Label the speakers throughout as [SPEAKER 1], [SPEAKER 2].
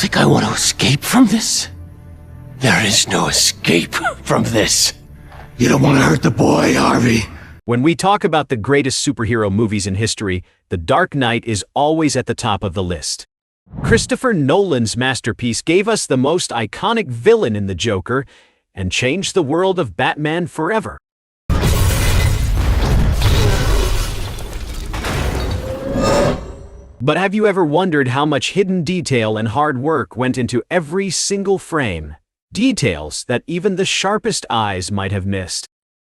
[SPEAKER 1] think I want to escape from this? There is no escape from this. You don't want to hurt the boy, Harvey.
[SPEAKER 2] When we talk about the greatest superhero movies in history, The Dark Knight is always at the top of the list. Christopher Nolan's masterpiece gave us the most iconic villain in the Joker and changed the world of Batman forever. But have you ever wondered how much hidden detail and hard work went into every single frame? Details that even the sharpest eyes might have missed.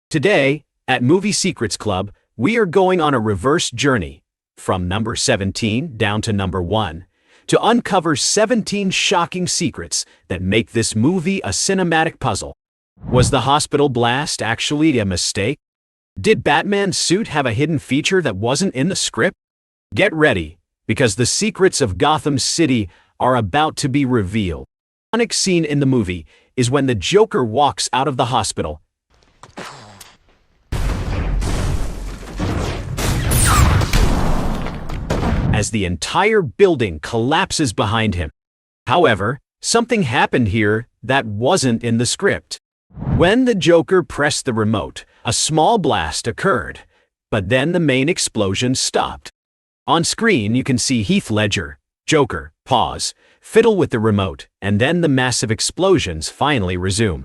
[SPEAKER 2] Today, at Movie Secrets Club, we are going on a reverse journey, from number 17 down to number 1, to uncover 17 shocking secrets that make this movie a cinematic puzzle. Was the hospital blast actually a mistake? Did Batman's suit have a hidden feature that wasn't in the script? Get ready, because the secrets of Gotham City are about to be revealed. The iconic scene in the movie is when the Joker walks out of the hospital as the entire building collapses behind him. However, something happened here that wasn't in the script. When the Joker pressed the remote, a small blast occurred, but then the main explosion stopped. On screen, you can see Heath Ledger, Joker, pause, fiddle with the remote, and then the massive explosions finally resume.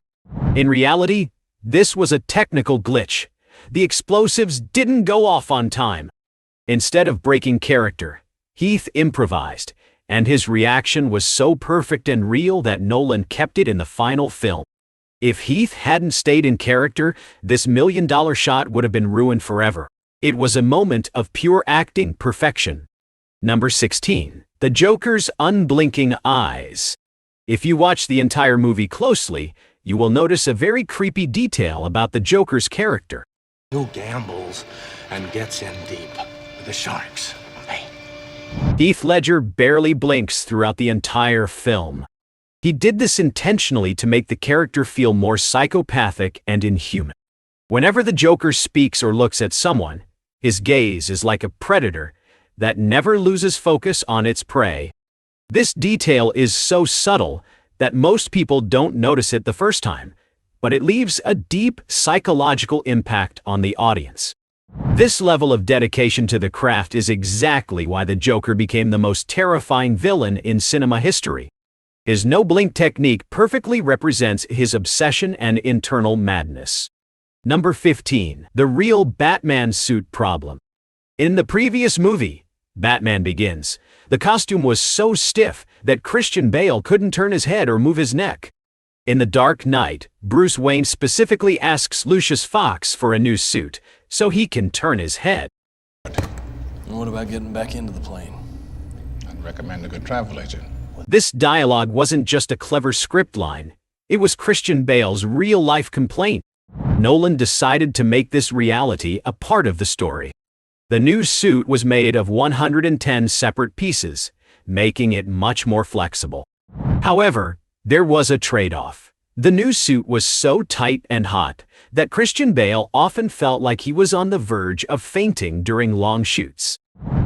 [SPEAKER 2] In reality, this was a technical glitch. The explosives didn't go off on time. Instead of breaking character, Heath improvised, and his reaction was so perfect and real that Nolan kept it in the final film. If Heath hadn't stayed in character, this $1 million shot would have been ruined forever. It was a moment of pure acting perfection. Number 16. The Joker's unblinking eyes. If you watch the entire movie closely, you will notice a very creepy detail about the Joker's character.
[SPEAKER 1] Who gambles and gets in deep with the sharks? Hey.
[SPEAKER 2] Heath Ledger barely blinks throughout the entire film. He did this intentionally to make the character feel more psychopathic and inhuman. Whenever the Joker speaks or looks at someone, his gaze is like a predator that never loses focus on its prey. This detail is so subtle that most people don't notice it the first time, but it leaves a deep psychological impact on the audience. This level of dedication to the craft is exactly why the Joker became the most terrifying villain in cinema history. His no-blink technique perfectly represents his obsession and internal madness. Number 15. The real Batman suit problem. In the previous movie, Batman Begins, the costume was so stiff that Christian Bale couldn't turn his head or move his neck. In The Dark Knight, Bruce Wayne specifically asks Lucius Fox for a new suit so he can turn his head.
[SPEAKER 3] What about getting back into the plane?
[SPEAKER 4] I'd recommend a good travel agent.
[SPEAKER 2] This dialogue wasn't just a clever script line, it was Christian Bale's real-life complaint. Nolan decided to make this reality a part of the story. The new suit was made of 110 separate pieces, making it much more flexible. However, there was a trade-off. The new suit was so tight and hot that Christian Bale often felt like he was on the verge of fainting during long shoots.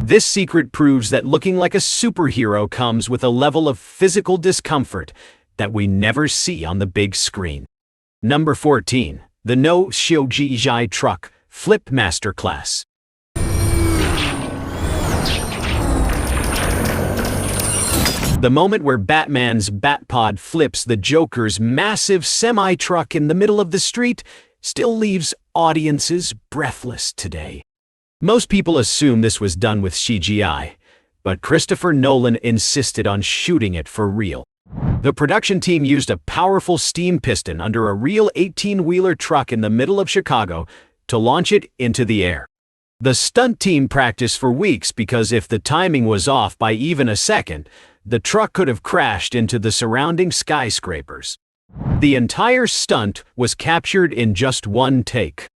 [SPEAKER 2] This secret proves that looking like a superhero comes with a level of physical discomfort that we never see on the big screen. Number 14. The No Shoji Truck Flip Masterclass. The moment where Batman's Batpod flips the Joker's massive semi-truck in the middle of the street still leaves audiences breathless today. Most people assume this was done with CGI, but Christopher Nolan insisted on shooting it for real. The production team used a powerful steam piston under a real 18-wheeler truck in the middle of Chicago to launch it into the air. The stunt team practiced for weeks because if the timing was off by even a second, the truck could have crashed into the surrounding skyscrapers. The entire stunt was captured in just one take.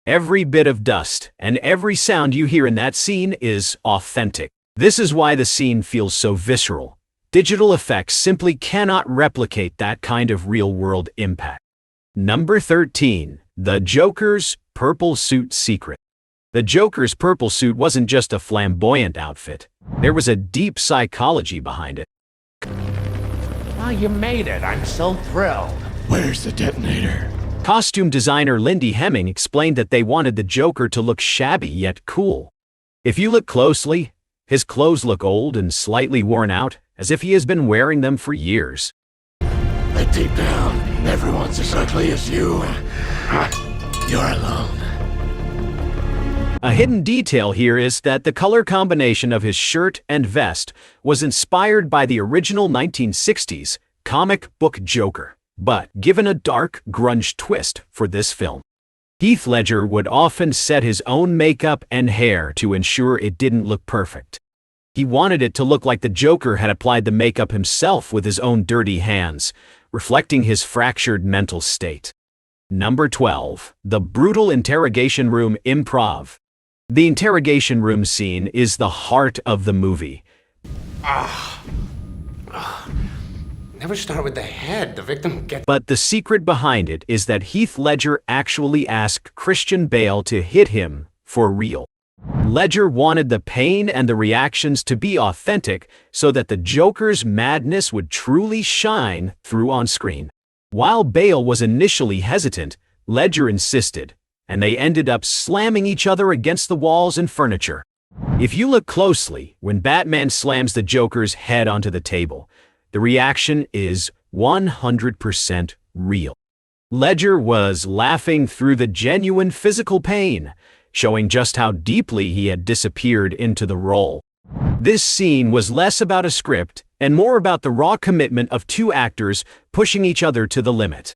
[SPEAKER 2] Every bit of dust and every sound you hear in that scene is authentic. This is why the scene feels so visceral. Digital effects simply cannot replicate that kind of real-world impact. Number 13. The Joker's Purple Suit Secret. The Joker's purple suit wasn't just a flamboyant outfit. There was a deep psychology behind it.
[SPEAKER 1] you made it. I'm so thrilled. Where's the detonator?
[SPEAKER 2] Costume designer Lindy Hemming explained that they wanted the Joker to look shabby yet cool. If you look closely, his clothes look old and slightly worn out, as if he has been wearing them for years.
[SPEAKER 1] But deep down, everyone's as ugly as you. You're alone.
[SPEAKER 2] A hidden detail here is that the color combination of his shirt and vest was inspired by the original 1960s comic book Joker, but given a dark, grunge twist for this film. Heath Ledger would often set his own makeup and hair to ensure it didn't look perfect. He wanted it to look like the Joker had applied the makeup himself with his own dirty hands, reflecting his fractured mental state. Number 12. The brutal interrogation room improv. The interrogation room scene is the heart of the movie.
[SPEAKER 1] Never start with the head. The victim gets...
[SPEAKER 2] But the secret behind it is that Heath Ledger actually asked Christian Bale to hit him for real. Ledger wanted the pain and the reactions to be authentic so that the Joker's madness would truly shine through on screen. While Bale was initially hesitant, Ledger insisted, and they ended up slamming each other against the walls and furniture. If you look closely, when Batman slams the Joker's head onto the table, the reaction is 100% real. Ledger was laughing through the genuine physical pain, showing just how deeply he had disappeared into the role. This scene was less about a script and more about the raw commitment of two actors pushing each other to the limit.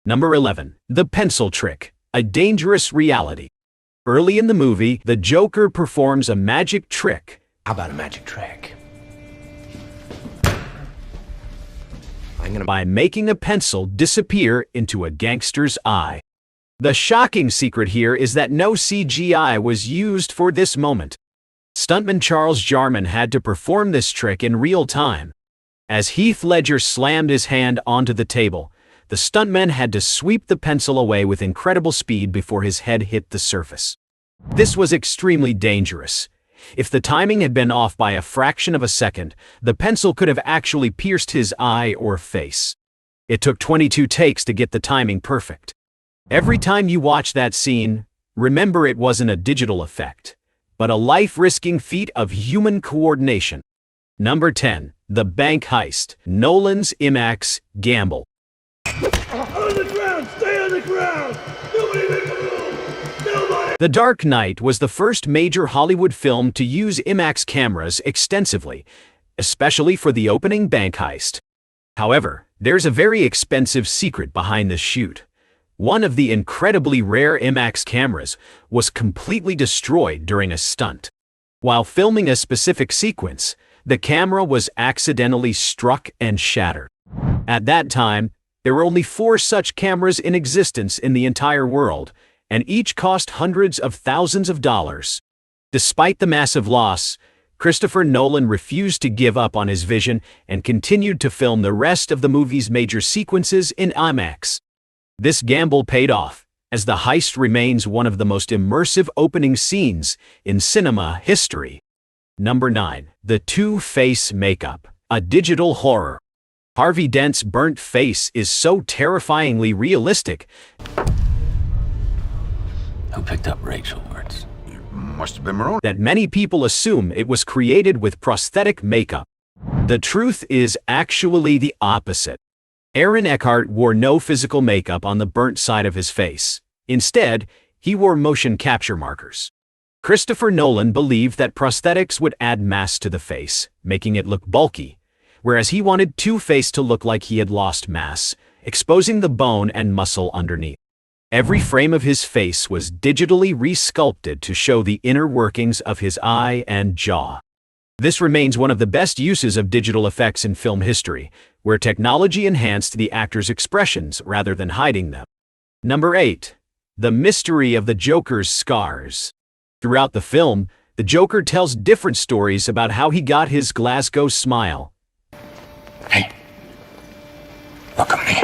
[SPEAKER 2] Number 11. The pencil trick, a dangerous reality. Early in the movie, the Joker performs a magic trick.
[SPEAKER 1] How about a magic trick?
[SPEAKER 2] By making a pencil disappear into a gangster's eye. The shocking secret here is that no CGI was used for this moment. Stuntman Charles Jarman had to perform this trick in real time. As Heath Ledger slammed his hand onto the table, the stuntman had to sweep the pencil away with incredible speed before his head hit the surface. This was extremely dangerous. If the timing had been off by a fraction of a second, the pencil could have actually pierced his eye or face. It took 22 takes to get the timing perfect. Every time you watch that scene, remember it wasn't a digital effect, but a life-risking feat of human coordination. Number 10. The bank heist, Nolan's IMAX gamble.
[SPEAKER 1] On the ground! Stay on the ground! Nobody make a move! Nobody!
[SPEAKER 2] The Dark Knight was the first major Hollywood film to use IMAX cameras extensively, especially for the opening bank heist. However, there's a very expensive secret behind this shoot. One of the incredibly rare IMAX cameras was completely destroyed during a stunt. While filming a specific sequence, the camera was accidentally struck and shattered. At that time, there were only 4 such cameras in existence in the entire world, and each cost hundreds of thousands of dollars. Despite the massive loss, Christopher Nolan refused to give up on his vision and continued to film the rest of the movie's major sequences in IMAX. This gamble paid off, as the heist remains one of the most immersive opening scenes in cinema history. Number 9. The Two-Face makeup, a digital horror. Harvey Dent's burnt face is so terrifyingly realistic.
[SPEAKER 1] Who picked up Rachel words?
[SPEAKER 4] Must have been Marone.
[SPEAKER 2] That many people assume it was created with prosthetic makeup. The truth is actually the opposite. Aaron Eckhart wore no physical makeup on the burnt side of his face. Instead, he wore motion capture markers. Christopher Nolan believed that prosthetics would add mass to the face, making it look bulky, whereas he wanted Two-Face to look like he had lost mass, exposing the bone and muscle underneath. Every frame of his face was digitally resculpted to show the inner workings of his eye and jaw. This remains one of the best uses of digital effects in film history, where technology enhanced the actors' expressions rather than hiding them. Number 8. The mystery of the Joker's scars. Throughout the film, the Joker tells different stories about how he got his Glasgow smile.
[SPEAKER 1] Hey, look at me.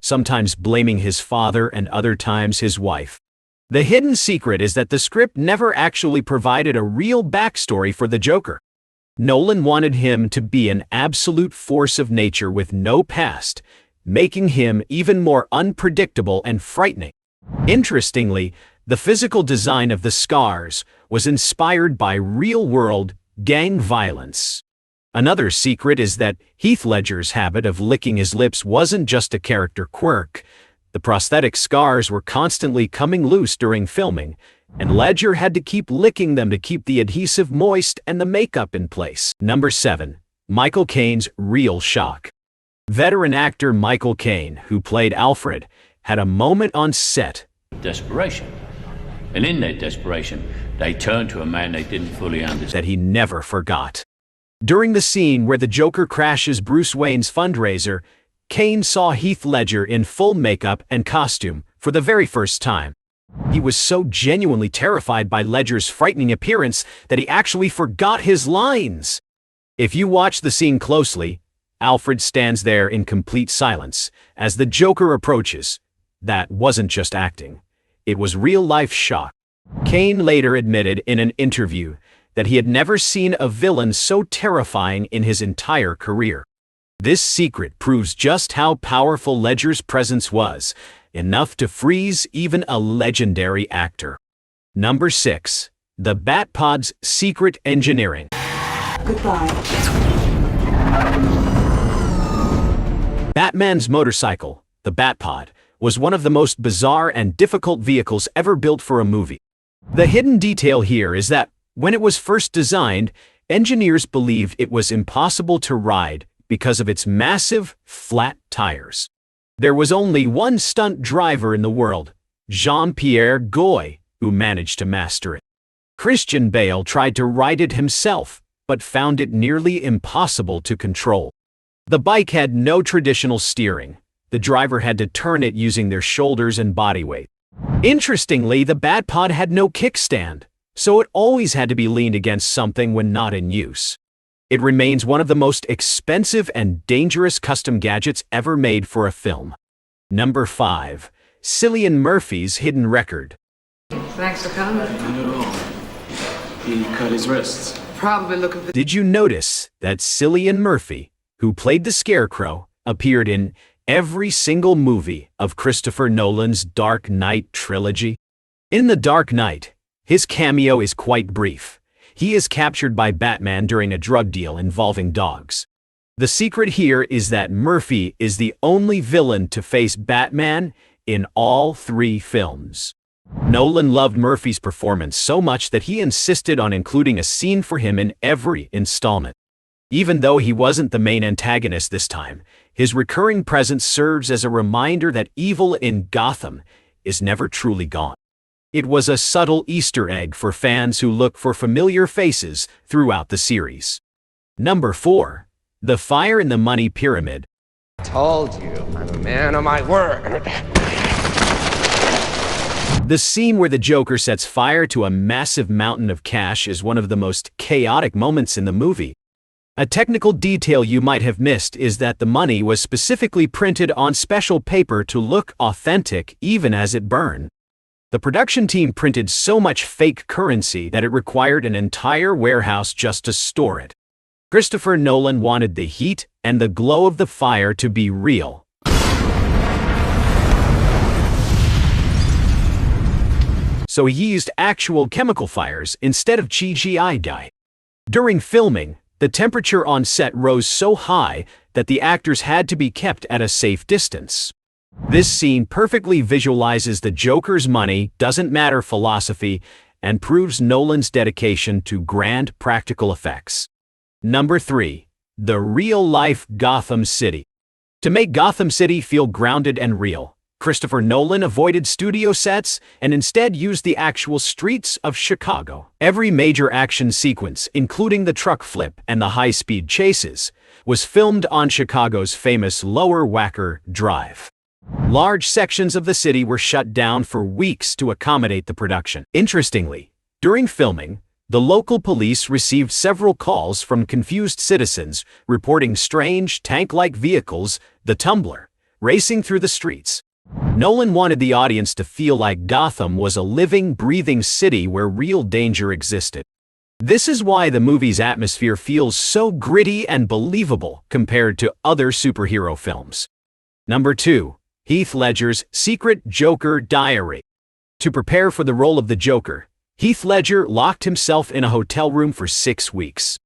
[SPEAKER 2] Sometimes blaming his father and other times his wife. The hidden secret is that the script never actually provided a real backstory for the Joker. Nolan wanted him to be an absolute force of nature with no past, making him even more unpredictable and frightening. Interestingly, the physical design of the scars was inspired by real-world gang violence. Another secret is that Heath Ledger's habit of licking his lips wasn't just a character quirk. The prosthetic scars were constantly coming loose during filming, and Ledger had to keep licking them to keep the adhesive moist and the makeup in place. Number 7. Michael Caine's real shock. Veteran actor Michael Caine, who played Alfred, had a moment on set.
[SPEAKER 5] Desperation. And in their desperation, they turned to a man they didn't fully understand.
[SPEAKER 2] That he never forgot. During the scene where the Joker crashes Bruce Wayne's fundraiser, Caine saw Heath Ledger in full makeup and costume for the very first time. He was so genuinely terrified by Ledger's frightening appearance that he actually forgot his lines. If you watch the scene closely, Alfred stands there in complete silence as the Joker approaches. That wasn't just acting. It was real-life shock. Caine later admitted in an interview that he had never seen a villain so terrifying in his entire career. This secret proves just how powerful Ledger's presence was, enough to freeze even a legendary actor. Number 6. The Batpod's secret engineering.
[SPEAKER 6] Goodbye.
[SPEAKER 2] Batman's motorcycle, the Batpod, was one of the most bizarre and difficult vehicles ever built for a movie. The hidden detail here is that when it was first designed, engineers believed it was impossible to ride because of its massive, flat tires. There was only one stunt driver in the world, Jean-Pierre Goy, who managed to master it. Christian Bale tried to ride it himself, but found it nearly impossible to control. The bike had no traditional steering. The driver had to turn it using their shoulders and body weight. Interestingly, the Batpod had no kickstand, so it always had to be leaned against something when not in use. It remains one of the most expensive and dangerous custom gadgets ever made for a film. Number 5. Cillian Murphy's hidden record.
[SPEAKER 6] Thanks for coming.
[SPEAKER 7] Not at all. He cut his wrists.
[SPEAKER 6] Probably looking for...
[SPEAKER 2] Did you notice that Cillian Murphy, who played the Scarecrow, appeared in every single movie of Christopher Nolan's Dark Knight trilogy? In The Dark Knight, his cameo is quite brief. He is captured by Batman during a drug deal involving dogs. The secret here is that Murphy is the only villain to face Batman in all 3 films. Nolan loved Murphy's performance so much that he insisted on including a scene for him in every installment. Even though he wasn't the main antagonist this time, his recurring presence serves as a reminder that evil in Gotham is never truly gone. It was a subtle Easter egg for fans who look for familiar faces throughout the series. Number 4. The Fire in the Money Pyramid.
[SPEAKER 8] Told you, I'm a man of my word.
[SPEAKER 2] The scene where the Joker sets fire to a massive mountain of cash is one of the most chaotic moments in the movie. A technical detail you might have missed is that the money was specifically printed on special paper to look authentic even as it burned. The production team printed so much fake currency that it required an entire warehouse just to store it. Christopher Nolan wanted the heat and the glow of the fire to be real. So he used actual chemical fires instead of CGI dye. During filming, the temperature on set rose so high that the actors had to be kept at a safe distance. This scene perfectly visualizes the Joker's money doesn't matter philosophy and proves Nolan's dedication to grand practical effects. Number 3. The real-life Gotham City. To make Gotham City feel grounded and real, Christopher Nolan avoided studio sets and instead used the actual streets of Chicago. Every major action sequence, including the truck flip and the high-speed chases, was filmed on Chicago's famous Lower Wacker Drive. Large sections of the city were shut down for weeks to accommodate the production. Interestingly, during filming, the local police received several calls from confused citizens reporting strange tank-like vehicles, the Tumbler, racing through the streets. Nolan wanted the audience to feel like Gotham was a living, breathing city where real danger existed. This is why the movie's atmosphere feels so gritty and believable compared to other superhero films. Number 2. Heath Ledger's Secret Joker Diary. To prepare for the role of the Joker, Heath Ledger locked himself in a hotel room for 6 weeks.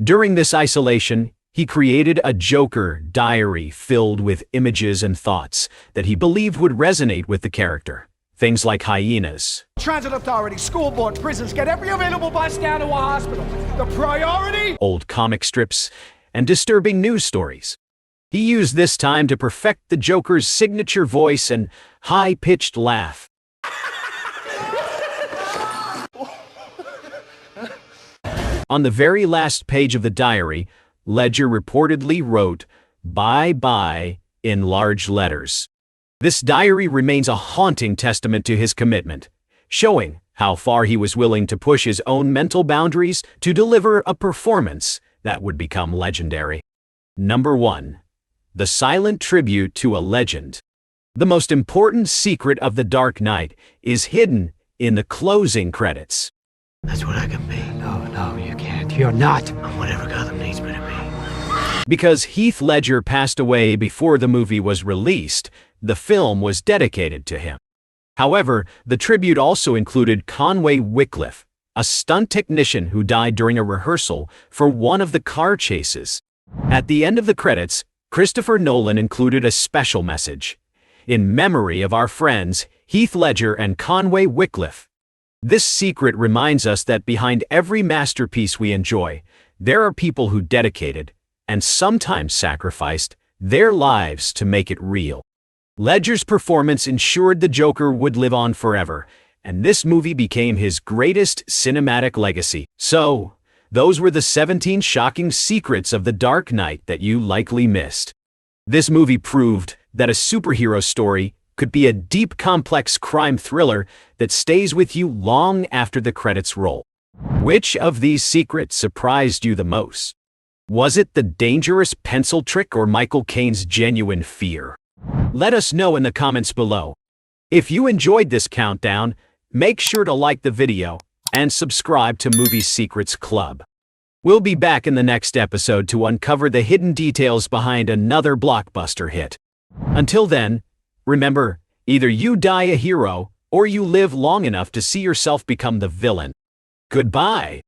[SPEAKER 2] During this isolation, he created a Joker diary filled with images and thoughts that he believed would resonate with the character. Things like hyenas,
[SPEAKER 9] transit authorities, school board, prisons, get every available bus down to a hospital. The priority?
[SPEAKER 2] Old comic strips, and disturbing news stories. He used this time to perfect the Joker's signature voice and high-pitched laugh. On the very last page of the diary, Ledger reportedly wrote, "Bye-bye," in large letters. This diary remains a haunting testament to his commitment, showing how far he was willing to push his own mental boundaries to deliver a performance that would become legendary. Number 1. The silent tribute to a legend. The most important secret of The Dark Knight is hidden in the closing credits.
[SPEAKER 1] That's what I can be. No, you can't. You're not. I'm whatever Gotham needs me to be.
[SPEAKER 2] Because Heath Ledger passed away before the movie was released, the film was dedicated to him. However, the tribute also included Conway Wycliffe, a stunt technician who died during a rehearsal for one of the car chases. At the end of the credits, Christopher Nolan included a special message. In memory of our friends, Heath Ledger and Conway Wycliffe. This secret reminds us that behind every masterpiece we enjoy, there are people who dedicated, and sometimes sacrificed, their lives to make it real. Ledger's performance ensured the Joker would live on forever, and this movie became his greatest cinematic legacy. So, those were the 17 shocking secrets of The Dark Knight that you likely missed. This movie proved that a superhero story could be a deep, complex crime thriller that stays with you long after the credits roll. Which of these secrets surprised you the most? Was it the dangerous pencil trick or Michael Caine's genuine fear? Let us know in the comments below. If you enjoyed this countdown, make sure to like the video and subscribe to Movie Secrets Club. We'll be back in the next episode to uncover the hidden details behind another blockbuster hit. Until then, remember, either you die a hero or you live long enough to see yourself become the villain. Goodbye.